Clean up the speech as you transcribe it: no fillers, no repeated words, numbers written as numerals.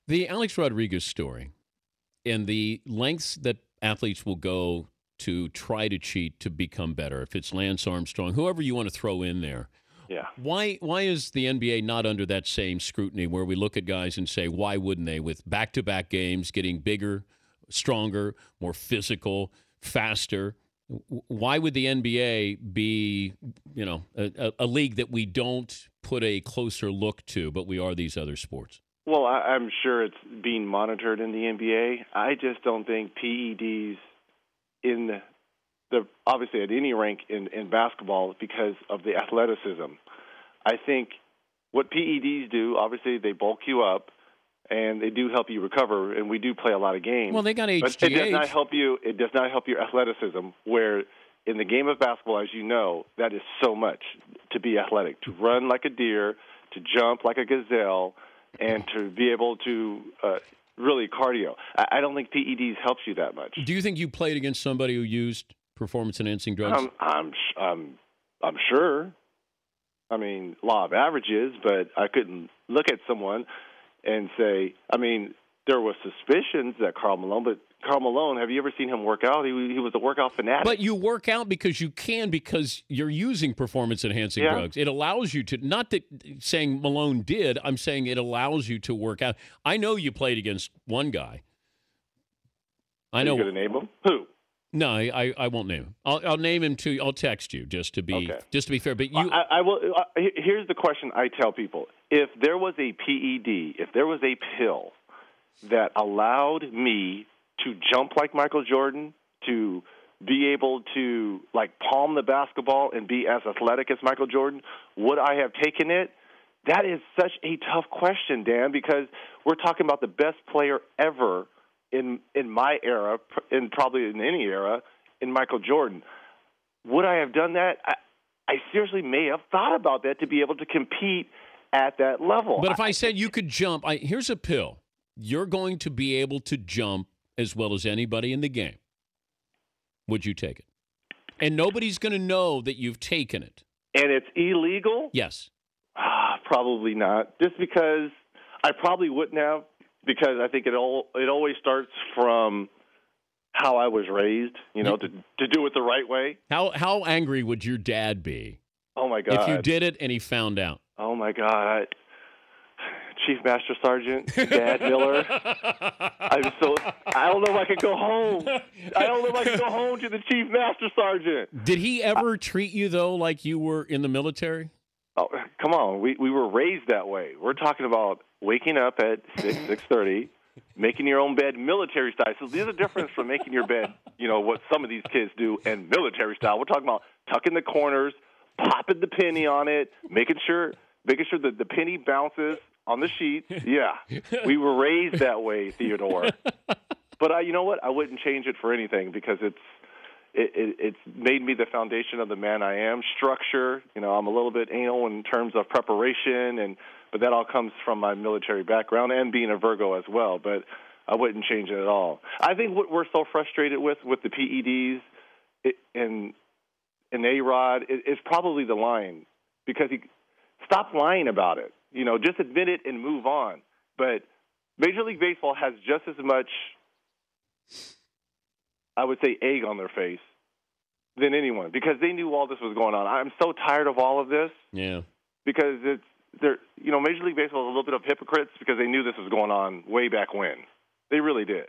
The Alex Rodriguez story and the lengths that athletes will go to try to cheat to become better. If it's Lance Armstrong, whoever you want to throw in there. Yeah. Why is the NBA not under that same scrutiny where we look at guys and say, why wouldn't they, with back-to-back games, getting bigger, stronger, more physical, faster? Why would the NBA be, a league that we don't put a closer look to, but we are these other sports? Well, I'm sure it's being monitored in the NBA. I just don't think PEDs in obviously at any rank in basketball because of the athleticism. I think what PEDs do, obviously they bulk you up and they do help you recover, and we do play a lot of games. Well, they got HGH. But it does not help you. It does not help your athleticism, where in the game of basketball, as you know, that is so much to be athletic, to run like a deer, to jump like a gazelle, and to be able to really cardio. I don't think PEDs helps you that much. Do you think you played against somebody who used performance-enhancing drugs? I'm sure. I mean, law of averages, but I couldn't look at someone and say, there was suspicions that Karl Malone, have you ever seen him work out? He was a workout fanatic. But you work out because you can, because you're using performance-enhancing drugs. It allows you to, not that saying Malone did, I'm saying it allows you to work out. I know you played against one guy. I know. Are you going to name him? Who? No, I won't name him. I'll name him to. I'll text you just to be fair. But you, I will. Here's the question I tell people: if there was a PED, if there was a pill that allowed me to jump like Michael Jordan, to be able to palm the basketball and be as athletic as Michael Jordan, would I have taken it? That is such a tough question, Dan, because we're talking about the best player ever in my era, and probably in any era, in Michael Jordan. Would I have done that? I seriously may have thought about that to be able to compete at that level. But if I said you could jump, here's a pill. You're going to be able to jump as well as anybody in the game. Would you take it? And nobody's going to know that you've taken it. And it's illegal? Yes. Probably not. Just because I probably wouldn't have, because I think it always starts from how I was raised, to do it the right way. How angry would your dad be? Oh, my God. If you did it and he found out? Oh, my God. Chief Master Sergeant, Dad Miller. I don't know if I could go home. I don't know if I could go home to the Chief Master Sergeant. Did he ever treat you, though, like you were in the military? Oh, come on. We were raised that way. We're talking about waking up at 6:30, making your own bed military style. So there's a difference from making your bed, what some of these kids do, and military style. We're talking about tucking the corners, popping the penny on it, making sure that the penny bounces on the sheet. Yeah, we were raised that way, Theodore. But you know what? I wouldn't change it for anything, because it's made me the foundation of the man I am. Structure, I'm a little bit anal in terms of preparation, but that all comes from my military background and being a Virgo as well. But I wouldn't change it at all. I think what we're so frustrated with the PEDs and A-Rod is probably the line, because he stop lying about it. Just admit it and move on. But Major League Baseball has just as much, I would say, egg on their face than anyone, because they knew all this was going on. I'm so tired of all of this. Yeah. Because Major League Baseball is a little bit of hypocrites, because they knew this was going on way back when. They really did.